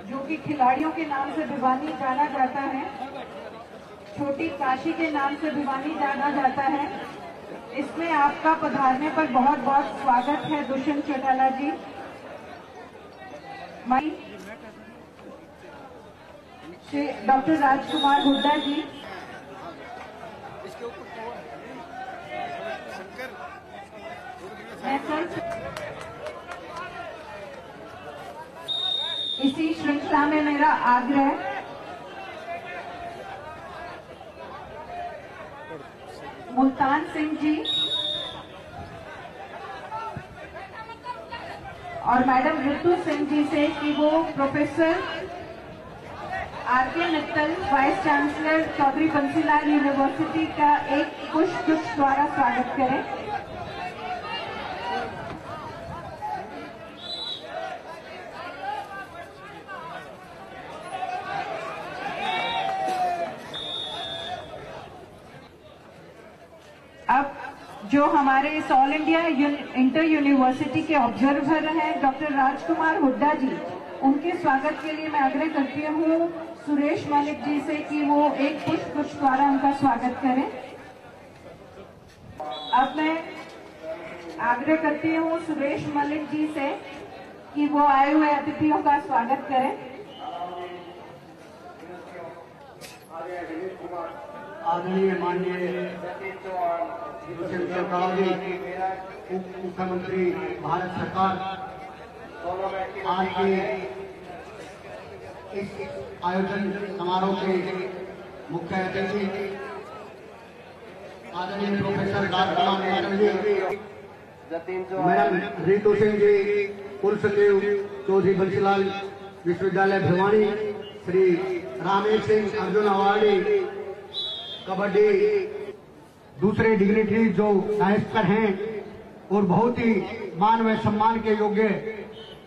जो कि खिलाड़ियों के नाम से भिवानी जाना जाता है, छोटी काशी के नाम से भिवानी जाना जाता है। इसमें आपका पधारने पर बहुत बहुत स्वागत है दुष्यंत चौटाला जी। श्री डॉक्टर राजकुमार हुड्डा जी, इसी श्रृंखला में मेरा आग्रह मुल्तान सिंह जी और मैडम ऋतु सिंह जी से कि वो professor R K. Mittal, vice chancellor Chaudhary Bansilal University का एक पुष्प द्वारा स्वागत करें। अब जो हमारे इस ऑल इंडिया इंटर यूनिवर्सिटी के ऑब्जर्वर हैं डॉक्टर राजकुमार हुड्डा जी, उनके स्वागत के लिए मैं आग्रह करती हूँ सुरेश मलिक जी से कि वो एक पुष्प द्वारा उनका स्वागत करें। अब मैं आग्रह करती हूँ सुरेश मलिक जी से कि वो आए हुए अतिथियों का स्वागत करें। आदरणीय माननीय दुष्यंत चौटाला जी, उप मुख्यमंत्री भारत सरकार, आज के इस आयोजन समारोह के मुख्य अतिथि आदरणीय प्रोफेसर राजकुमार जी, मैडम ऋतु सिंह जी, कुल सचिव चौधरी बंसीलाल विश्वविद्यालय भिवानी, श्री रामेश सिंह अर्जुन अवार्डी कबड्डी, दूसरे डिग्निटरी जो डायस पर हैं और बहुत ही मान व सम्मान के योग्य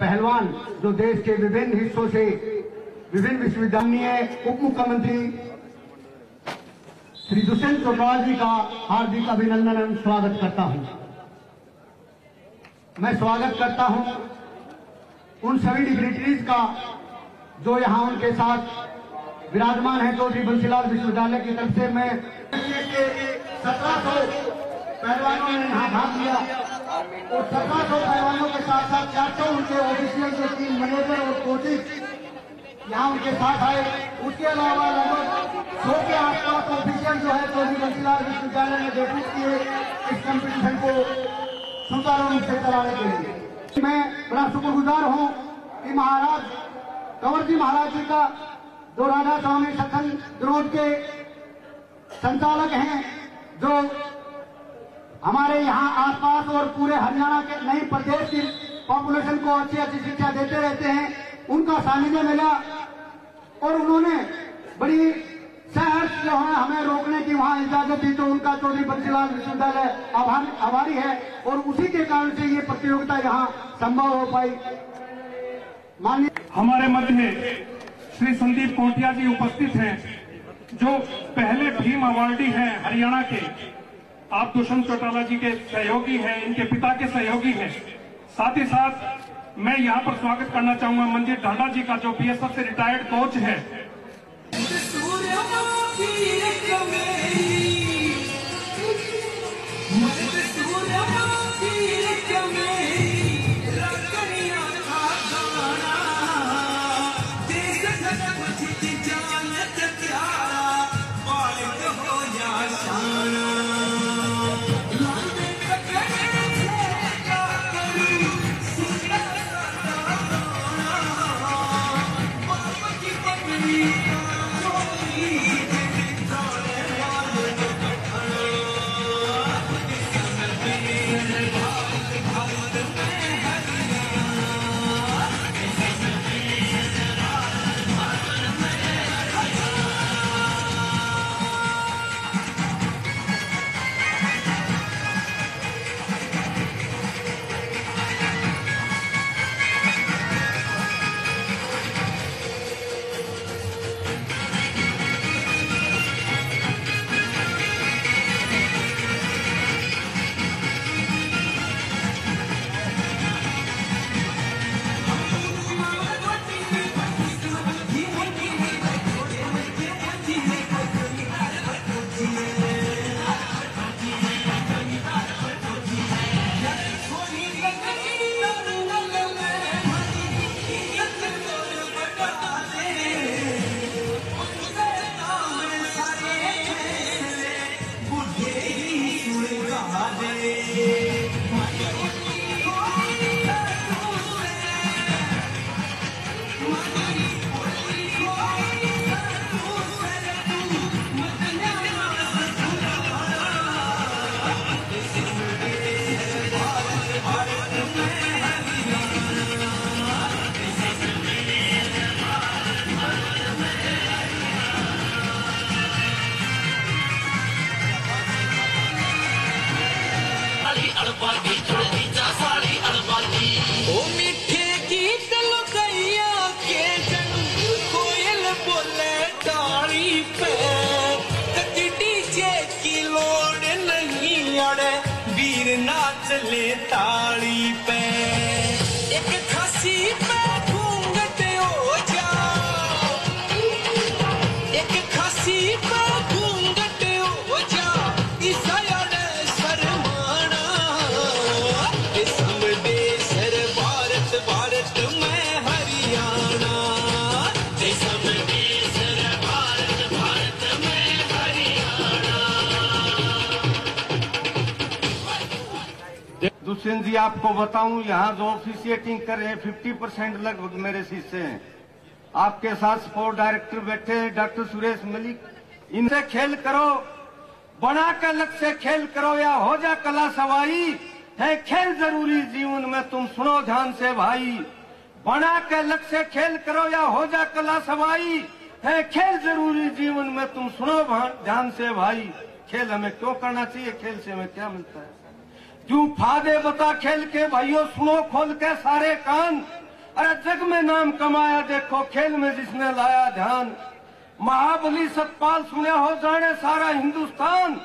पहलवान जो देश के विभिन्न हिस्सों से विभिन्न विश्वविद्यालय उप मुख्यमंत्री श्री दुष्यंत चौटाला जी का हार्दिक अभिनंदन एवं स्वागत करता हूं। मैं स्वागत करता हूं उन सभी डिग्निटरीज का जो यहां उनके साथ विराजमान है। चौधरी बंसीलाल विश्वविद्यालय की तरफ से मैं 1700 पहलवानों ने यहाँ भाग लिया और 1700 पहलवानों के साथ साथ 400 उनके ऑफिशियल जो टीम मैनेजर और कोचेज यहाँ उनके साथ आए। उसके अलावा लगभग 100 के आसपास ऑफिशियल जो है चौधरी बंसीलाल विश्वविद्यालय ने डेब्यूट किए इस कंपटीशन को सुचारू रूप से चलाने के लिए। मैं बड़ा शुक्रगुजार हूँ कि महाराज कंवर जी महाराज जी का जो राधा स्वामी सत्संग द्रोट के संचालक हैं, जो हमारे यहाँ आसपास और पूरे हरियाणा के नई प्रदेश की पॉपुलेशन को अच्छी अच्छी शिक्षा देते रहते हैं, उनका सानिध्य मिला और उन्होंने बड़ी सहर्ष जो है हमें रोकने की वहाँ इजाजत दी, तो उनका चौधरी बंसीलाल विश्वविद्यालय आभारी है और उसी के कारण से ये प्रतियोगिता यहाँ संभव हो पाई। माननीय हमारे मध्य श्री संदीप कोटिया जी उपस्थित हैं, जो पहले भीम अवार्डी हैं हरियाणा के। आप दुष्यंत चौटाला जी के सहयोगी हैं, इनके पिता के सहयोगी हैं। साथ ही साथ मैं यहाँ पर स्वागत करना चाहूंगा मंदिर ढांडा जी का, जो बीएसएफ से रिटायर्ड कोच है। ताली पे एक खासी पे घूंघट हो जा, एक खासी पे घूंघट हो जा, ईसाया ने शर्माना समदेशर भारत भारत में हरियाणा, समदेशर भारत भारत में हरियाणा। दुष्यंत जी आपको बताऊं, यहाँ जो ऑफिशिएटिंग कर रहे हैं 50% लगभग मेरे शिष्य हैं। आपके साथ स्पोर्ट डायरेक्टर बैठे हैं डॉक्टर सुरेश मलिक, इनसे खेल करो, बना के लक्ष्य से खेल करो या हो जा कला सवाई, है खेल जरूरी जीवन में तुम सुनो ध्यान से भाई। बना के लक्ष्य से खेल करो या हो जा कला सवाई, है खेल जरूरी जीवन में तुम सुनो ध्यान से भाई। खेल हमें क्यों करना चाहिए, खेल से हमें क्या मिलता है, क्यों फायदे बता खेल के भाइयों, सुनो खोल के सारे कान। अरे जग में नाम कमाया देखो खेल में जिसने लाया ध्यान। महाबली सतपाल सुने हो जाने सारा हिंदुस्तान,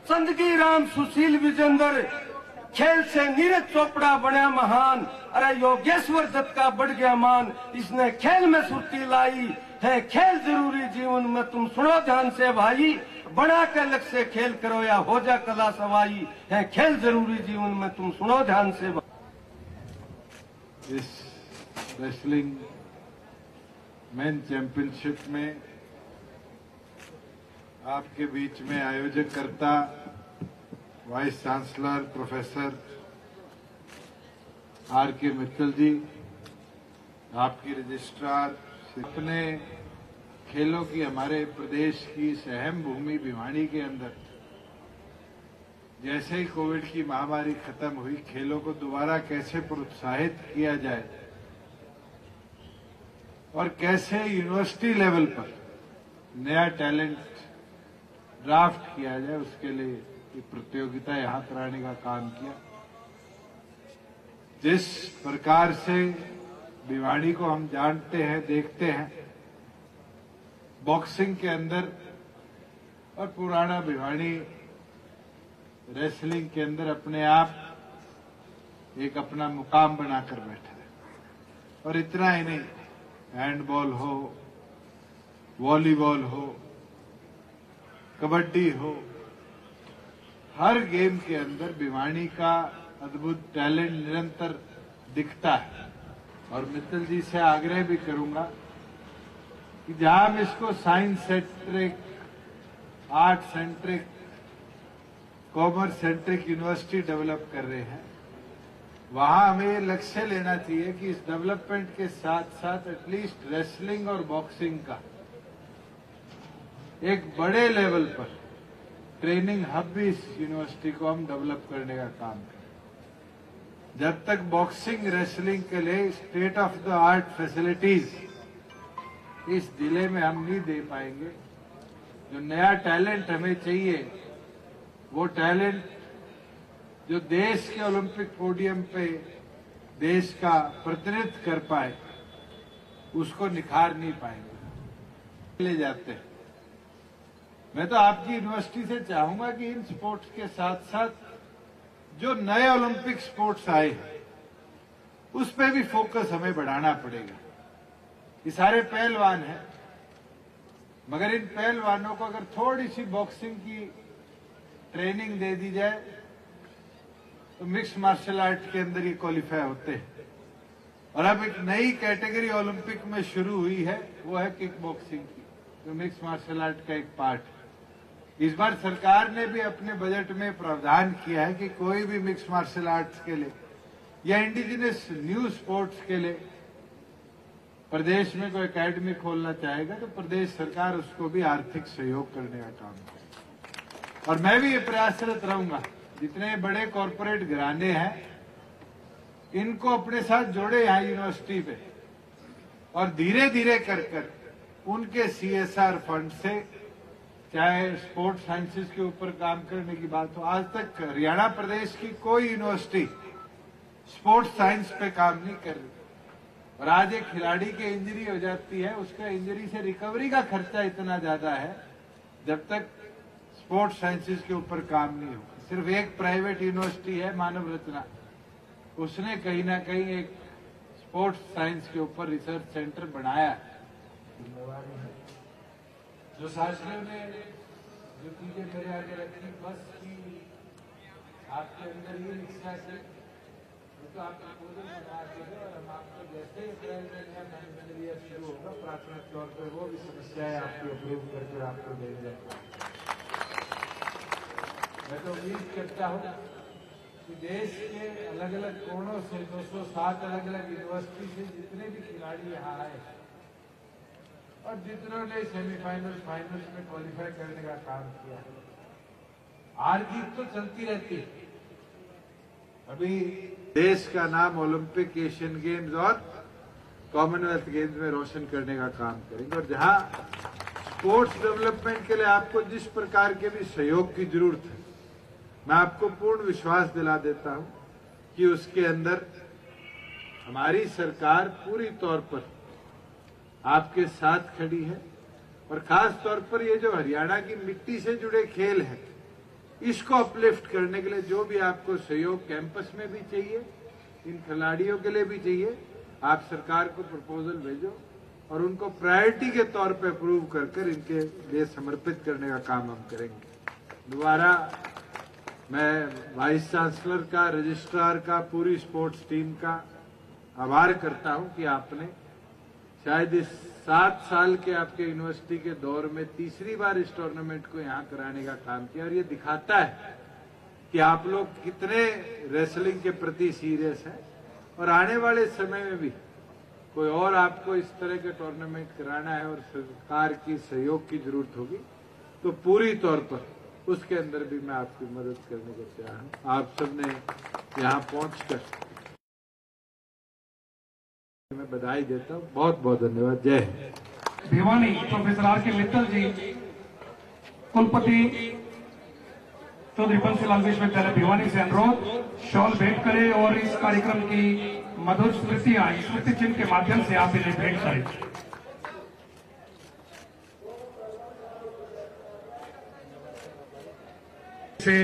संदगी राम सुशील विजेंद्र खेल से नीरज चोपड़ा बना महान। अरे योगेश्वर दत्त का बढ़ गया मान, इसने खेल में सुर्ती लाई, है खेल जरूरी जीवन में तुम सुनो ध्यान से भाई। बना के लक्ष्य से खेल करो या हो जा कला सवाई, है खेल जरूरी जीवन में तुम सुनो ध्यान से। इस रेसलिंग मेन चैंपियनशिप में आपके बीच में आयोजकर्ता vice chancellor professor R K. Mittal ji, आपकी रजिस्ट्रार, अपने खेलों की हमारे प्रदेश की इस अहम भूमि भिवानी के अंदर जैसे ही कोविड की महामारी खत्म हुई, खेलों को दोबारा कैसे प्रोत्साहित किया जाए और कैसे यूनिवर्सिटी लेवल पर नया टैलेंट ड्राफ्ट किया जाए, उसके लिए ये प्रतियोगिता यहां कराने का काम किया। जिस प्रकार से भिवानी को हम जानते हैं, देखते हैं, बॉक्सिंग के अंदर और पुराना भिवानी रेसलिंग के अंदर अपने आप एक अपना मुकाम बनाकर बैठा है। और इतना ही नहीं, हैंडबॉल हो, वॉलीबॉल हो, कबड्डी हो, हर गेम के अंदर भिवानी का अद्भुत टैलेंट निरंतर दिखता है। और मित्तल जी से आग्रह भी करूंगा कि जहां हम इसको science centric, art centric, commerce centric university develop कर रहे हैं, वहां हमें ये लक्ष्य लेना चाहिए कि इस डेवलपमेंट के साथ साथ एटलीस्ट रेसलिंग और बॉक्सिंग का एक बड़े लेवल पर ट्रेनिंग हब भी इस यूनिवर्सिटी को हम डेवलप करने का काम करें। जब तक बॉक्सिंग रेसलिंग के लिए state of the art facilities इस जिले में हम नहीं दे पाएंगे, जो नया टैलेंट हमें चाहिए, वो टैलेंट जो देश के ओलंपिक पोडियम पे देश का प्रतिनिधित्व कर पाए, उसको निखार नहीं पाएंगे, ले जाते हैं। मैं तो आपकी यूनिवर्सिटी से चाहूंगा कि इन स्पोर्ट्स के साथ साथ जो नए ओलंपिक स्पोर्ट्स आए हैं, उस पर भी फोकस हमें बढ़ाना पड़ेगा। ये सारे पहलवान हैं, मगर इन पहलवानों को अगर थोड़ी सी बॉक्सिंग की ट्रेनिंग दे दी जाए तो मिक्स मार्शल आर्ट के अंदर ये क्वालिफाई होते हैं। और अब एक नई कैटेगरी ओलंपिक में शुरू हुई है, वो है किक बॉक्सिंग की, जो मिक्स मार्शल आर्ट का एक पार्ट है। इस बार सरकार ने भी अपने बजट में प्रावधान किया है कि कोई भी मिक्स मार्शल आर्ट्स के लिए या इंडिजिनस न्यू स्पोर्ट्स के लिए प्रदेश में कोई एकेडमी खोलना चाहेगा तो प्रदेश सरकार उसको भी आर्थिक सहयोग करने का काम करे। और मैं भी ये प्रयासरत रहूंगा, जितने बड़े कॉरपोरेट घराने हैं इनको अपने साथ जोड़े यहाँ यूनिवर्सिटी पे, और धीरे धीरे कर उनके CSR फंड से, चाहे स्पोर्ट्स साइंसेज के ऊपर काम करने की बात हो, आज तक हरियाणा प्रदेश की कोई यूनिवर्सिटी स्पोर्ट्स साइंस पे काम नहीं कर रही। और आज एक खिलाड़ी की इंजरी हो जाती है, उसका इंजरी से रिकवरी का खर्चा इतना ज्यादा है, जब तक स्पोर्ट्स साइंसेज के ऊपर काम नहीं होगा। सिर्फ एक प्राइवेट यूनिवर्सिटी है, मानव रत्ना, उसने कहीं ना कहीं एक स्पोर्ट्स साइंस के ऊपर रिसर्च सेंटर बनाया। जो शास्त्रियों ने जो चीजें मेरे आगे रखी, बस की आपके अंदर ये इच्छा थी तो आपको पूरी बना के और हम आपको जैसे ही अप्रैल महीना फाइनेंशियल ईयर शुरू होगा प्राथमिक तौर पर वो भी समस्याएं आपकी अप्रूव करके आपको दे देंगे। मैं तो उम्मीद करता हूँ कि देश के अलग अलग कोणों से 207 अलग अलग यूनिवर्सिटी से जितने भी खिलाड़ी यहाँ आए और जितनों ने सेमीफाइनल फाइनल में क्वालिफाई करने का काम किया, हार जीत तो चलती रहती है। अभी देश का नाम ओलंपिक, एशियन गेम्स और कॉमनवेल्थ गेम्स में रोशन करने का काम करेंगे। और जहां स्पोर्ट्स डेवलपमेंट के लिए आपको जिस प्रकार के भी सहयोग की जरूरत है, मैं आपको पूर्ण विश्वास दिला देता हूं कि उसके अंदर हमारी सरकार पूरी तौर पर आपके साथ खड़ी है। और खास तौर पर ये जो हरियाणा की मिट्टी से जुड़े खेल हैं, इसको अपलिफ्ट करने के लिए जो भी आपको सहयोग कैंपस में भी चाहिए, इन खिलाड़ियों के लिए भी चाहिए, आप सरकार को प्रपोजल भेजो और उनको प्रायोरिटी के तौर पे अप्रूव कर इनके लिए समर्पित करने का काम हम करेंगे। दोबारा मैं वाइस चांसलर का, रजिस्ट्रार का, पूरी स्पोर्ट्स टीम का आभार करता हूं कि आपने शायद इस 7 साल के आपके यूनिवर्सिटी के दौर में तीसरी बार इस टूर्नामेंट को यहाँ कराने का काम किया। और ये दिखाता है कि आप लोग कितने रेसलिंग के प्रति सीरियस हैं। और आने वाले समय में भी कोई और आपको इस तरह के टूर्नामेंट कराना है और सरकार की सहयोग की जरूरत होगी तो पूरी तौर पर उसके अंदर भी मैं आपकी मदद करने को तैयार हूं। आप सबने यहाँ पहुंचकर मैं बधाई देता हूँ। बहुत बहुत धन्यवाद। जय हिंद। भिवानी प्रोफेसर आर के मित्तल जी, कुलपति चौधरी बंसीलाल विश्वविद्यालय भिवानी से अनुरोध शॉल भेंट करें और इस कार्यक्रम की मधुर स्मृतियां स्मृति चिन्ह के माध्यम से आप इन्हें भेंट करें। से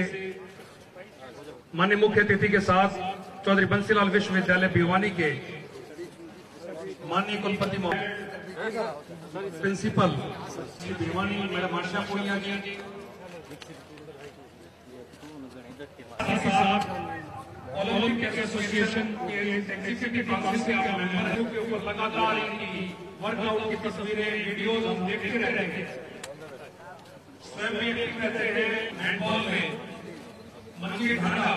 माननीय मुख्य अतिथि के साथ चौधरी बंसीलाल विश्वविद्यालय भिवानी के माननीय कुलपति प्रिंसिपल श्री भिवानी मैडम आशा पुनिया जी के साथ ओलंपिक एसोसिएशन के एग्जीक्यूटिव काउंसिल के मेंबर के ऊपर लगातार इनकी वर्कआउट की तस्वीरें, वीडियोज हम देखते रहते हैं। स्वयं भी एक्टिव रहते हैं हैंडबॉल में। मनजीत ढांडा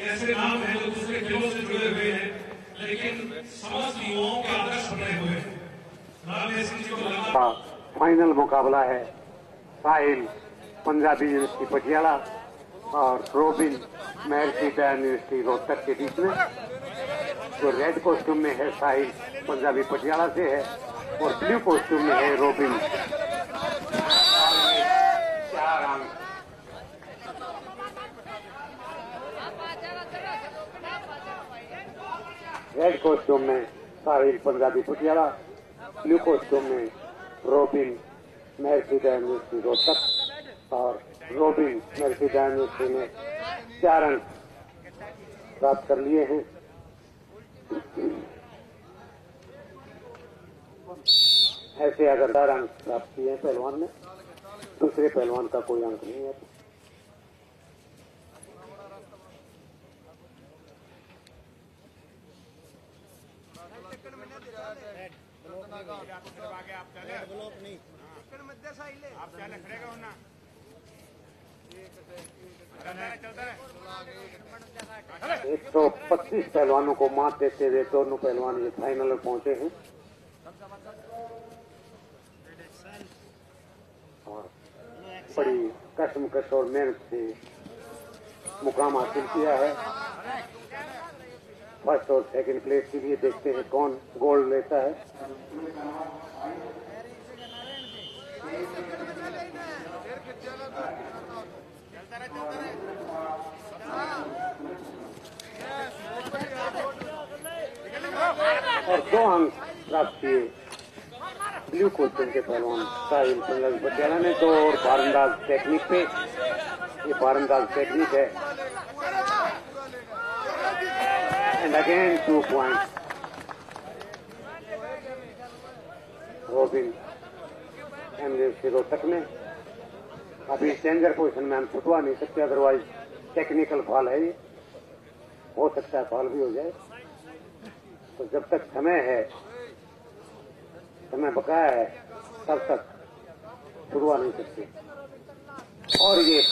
ऐसे नाम है जो दूसरे खेलों से जुड़े हुए हैं लेकिन समस्त युवाओं के आदर्श बने हुए हैं। फाइनल मुकाबला है साहिल पंजाबी यूनिवर्सिटी पटियाला और रोबिन महर्षिता यूनिवर्सिटी रोहतक के बीच में। जो रेड कॉस्ट्यूम में है साहिल पंजाबी पटियाला से है और ब्लू कॉस्ट्यूम में है रोबिन। 4 अंक। रेड कॉस्ट्यूम में साहिल पंजाबी पटियाला, ब्लू कॉस्ट्यूम में रोबिन महर्षिता यूनिवर्सिटी रोहतक और रोबिन महर्षिता यूनिवर्सिटी ने 4 अंक प्राप्त कर लिए हैं। ऐसे अगर 4 अंक प्राप्त किए हैं पहलवान ने, दूसरे पहलवान का कोई अंक नहीं है। एक 125 पहलवानों को मात देते हुए दोनों पहलवान ये फाइनल में पहुंचे हैं और बड़ी कसमकश और मेहनत से मुकाम हासिल किया है। फर्स्ट और सेकंड प्लेस के लिए देखते हैं कौन गोल्ड लेता है। और 2 अंक प्राप्त किए ब्लू कॉस्ट्यूम के पहलवान साहिल पंजाबी पटियाला ने। तो और बारंदाज टेक्निक पे, ये बारंदाज टेक्निक है। and again 2 points. Robin MFC Rohtak में अभी डेंजर पोजीशन में हम छुटवा नहीं सकते, अदरवाइज टेक्निकल फॉल है, ये हो सकता है फॉल भी हो जाए। तो जब तक समय है, समय बकाया है, तब तक छुड़वा नहीं सकते। और ये